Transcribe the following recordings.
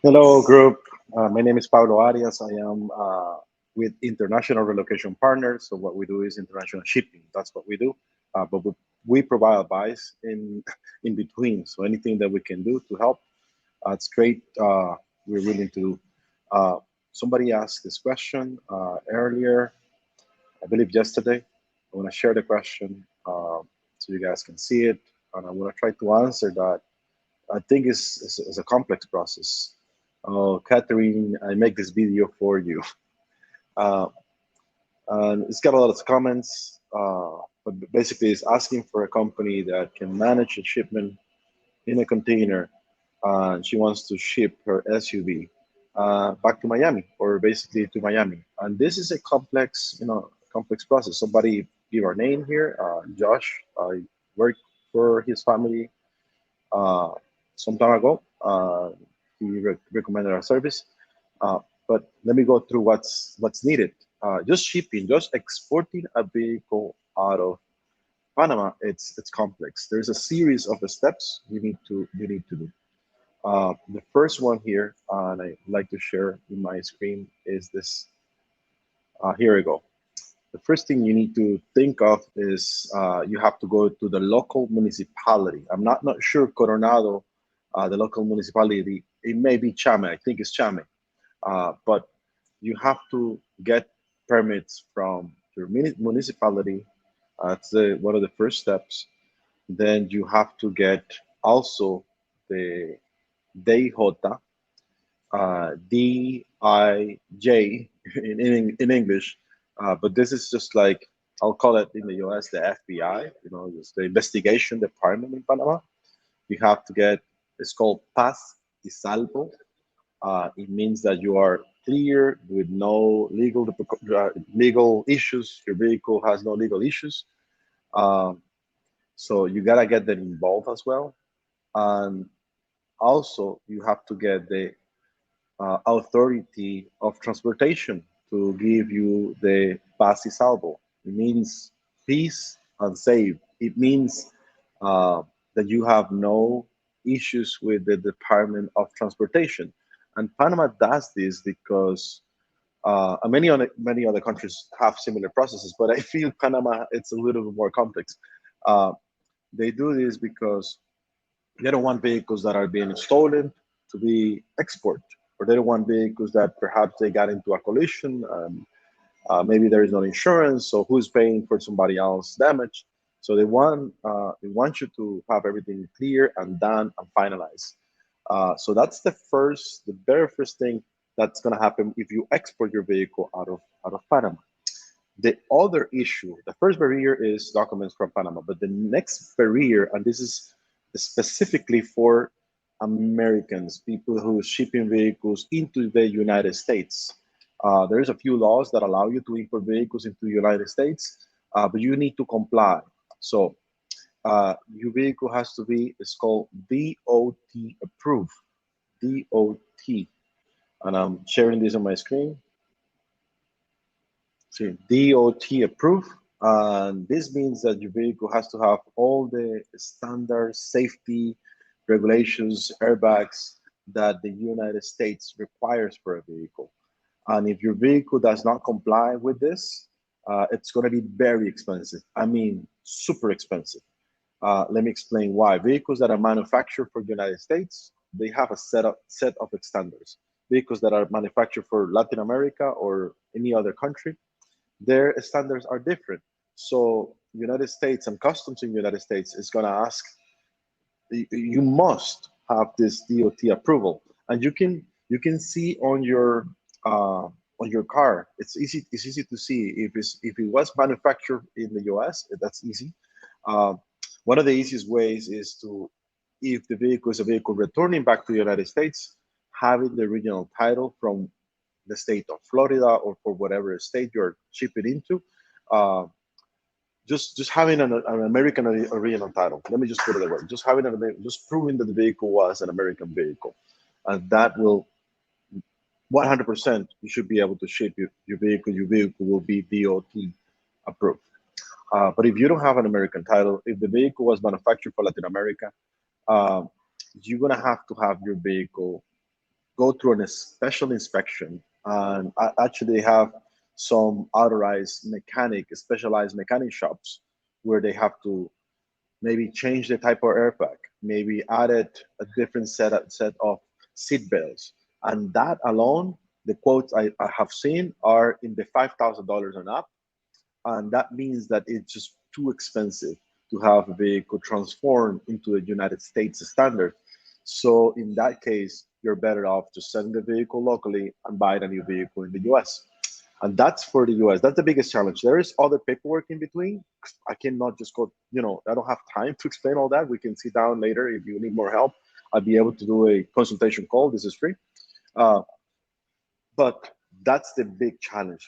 Hello, group. My name is Pablo Arias. I am with International Relocation Partners. So what we do is international shipping. That's what we do. But we provide advice in in between. So anything that we can do to help, it's great. We're willing to do. Somebody asked this question earlier, I believe yesterday. I want to share the question so you guys can see it, and I want to try to answer that. I think it's a complex process. Oh, Catherine, I make this video for you. Uh, and it's got a lot of comments, but basically it's asking for a company that can manage a shipment in a container. And she wants to ship her SUV back to Miami, or basically to Miami. And this is a complex, complex process. Somebody give our name here, Josh. I work for his family uh, some time ago. He recommended our service. But let me go through what's needed. Just shipping, just exporting a vehicle out of Panama, it's complex. There's a series of the steps you need to do. The first one here, and I like to share in my screen, is this. Here we go. The first thing you need to think of is you have to go to the local municipality. I'm not sure Coronado, the local municipality. It may be Chame. I think it's Chame. But you have to get permits from your municipality. That's one of the first steps. Then you have to get also the DIJ, DIJ in English, but this is just like I'll call it in the US the FBI, it's the investigation department in Panama. You have to get it's called Paz y Salvo. It means that you are clear with no legal issues. Your vehicle has no legal issues. Um, so you gotta get them involved as well. And also, you have to get the authority of transportation to give you the paz y salvo. It means peace and safe. It means uh, that you have no issues with the Department of Transportation. And Panama does this because many other countries have similar processes, but I feel Panama it's a little bit more complex. Uh, they do this because they don't want vehicles that are being stolen to be export, or they don't want vehicles that perhaps they got into a collision. Maybe there is no insurance, so who's paying for somebody else's damage? So they want you to have everything clear and done and finalized. So that's the very first thing that's going to happen if you export your vehicle out of Panama. The other issue, the first barrier is documents from Panama, but the next barrier, and this is specifically for Americans, people who are shipping vehicles into the United States. There's a few laws that allow you to import vehicles into the United States, but you need to comply. So your vehicle has to be, it's called DOT approved, DOT. And I'm sharing this on my screen. See, DOT approved. And this means that your vehicle has to have all the standard safety regulations, airbags that the United States requires for a vehicle. And if your vehicle does not comply with this, it's going to be very expensive. I mean, super expensive. Let me explain why. Vehicles that are manufactured for the United States, they have a set of standards. Vehicles that are manufactured for Latin America or any other country, their standards are different. So United States and customs in the United States is going to ask you must have this DOT approval, and you can see on your car. It's easy to see if it was manufactured in the U.S. That's easy. Uh, One of the easiest ways is to, if the vehicle is a vehicle returning back to the United States, having the original title from the state of Florida or for whatever state you're shipping into. Uh, just having an American original title. Let me just put it that way. Just having just proving that the vehicle was an American vehicle, and that will 100% you should be able to ship your vehicle. Your vehicle will be DOT approved. But if you don't have an American title, if the vehicle was manufactured for Latin America, uh, you're gonna have to have your vehicle go through a special inspection, and actually have some authorized mechanic, specialized mechanic shops where they have to maybe change the type of airbag, maybe added a different set of seat belts. And that alone, the quotes I have seen are in the $5,000 and up. And that means that it's just too expensive to have a vehicle transformed into a United States standard. So in that case, you're better off just selling the vehicle locally and buying a new vehicle in the US. And that's for the US. That's the biggest challenge. There is other paperwork in between. I cannot just go, I don't have time to explain all that. We can sit down later if you need more help. I'll be able to do a consultation call. This is free. Uh, but that's the big challenge.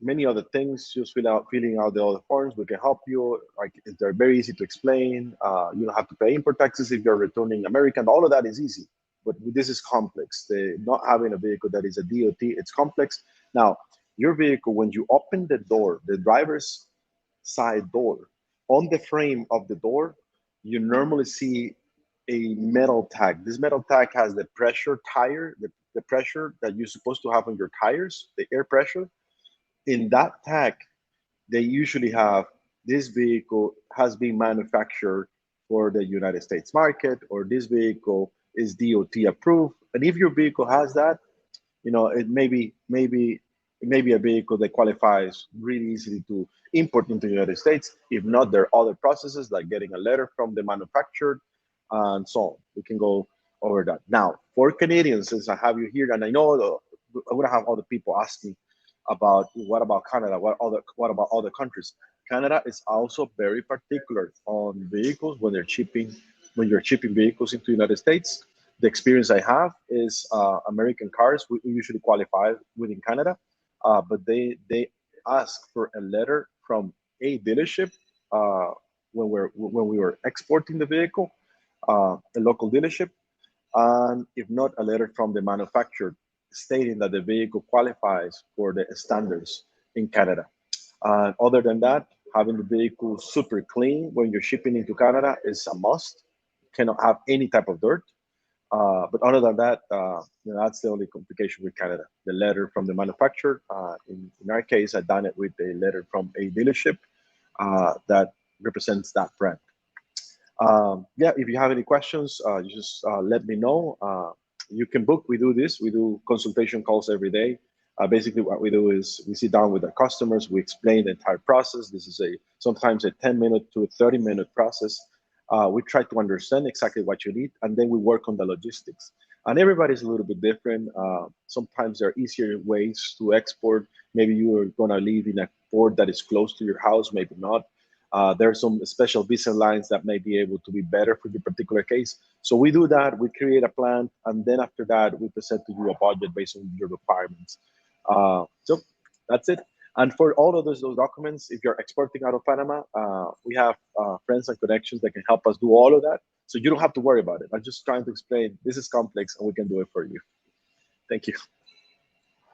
Many other things, just filling out the other forms, we can help you. Like, they're very easy to explain. You don't have to pay import taxes if you're returning American. All of that is easy, but this is complex. The not having a vehicle that is a DOT, it's complex. Now, your vehicle, when you open the door, the driver's side door, on the frame of the door, you normally see a metal tag. This metal tag has the pressure tire, the pressure that you're supposed to have on your tires, the air pressure. In that tag, they usually have this vehicle has been manufactured for the United States market, or this vehicle is DOT approved. And if your vehicle has that, it may be a vehicle that qualifies really easily to import into the United States. If not, there are other processes like getting a letter from the manufacturer and so on. We can go over that. Now, for Canadians, since I have you here, and I know I'm gonna have other people ask me about what about Canada, what about other countries. Canada is also very particular on vehicles when you're shipping vehicles into the United States. The experience I have is American cars. We usually qualify within Canada, but they ask for a letter from a dealership when we were exporting the vehicle, a local dealership, and if not, a letter from the manufacturer stating that the vehicle qualifies for the standards in Canada. Other than that, having the vehicle super clean when you're shipping into Canada is a must. Cannot have any type of dirt. But other than that, that's the only complication with Canada. The letter from the manufacturer. In our case, I done it with a letter from a dealership that represents that brand. Yeah, if you have any questions, you just let me know. You can book. We do this. We do consultation calls every day. Basically, what we do is we sit down with our customers. We explain the entire process. This is sometimes a 10-minute to a 30-minute process. We try to understand exactly what you need, and then we work on the logistics. And everybody's a little bit different. Sometimes there are easier ways to export. Maybe you are going to live in a port that is close to your house, maybe not. There are some special visa lines that may be able to be better for your particular case. So we do that, we create a plan, and then after that, we present to you a budget based on your requirements. So that's it. And for all of those documents, if you're exporting out of Panama, we have friends and connections that can help us do all of that. So you don't have to worry about it. I'm just trying to explain this is complex and we can do it for you. Thank you.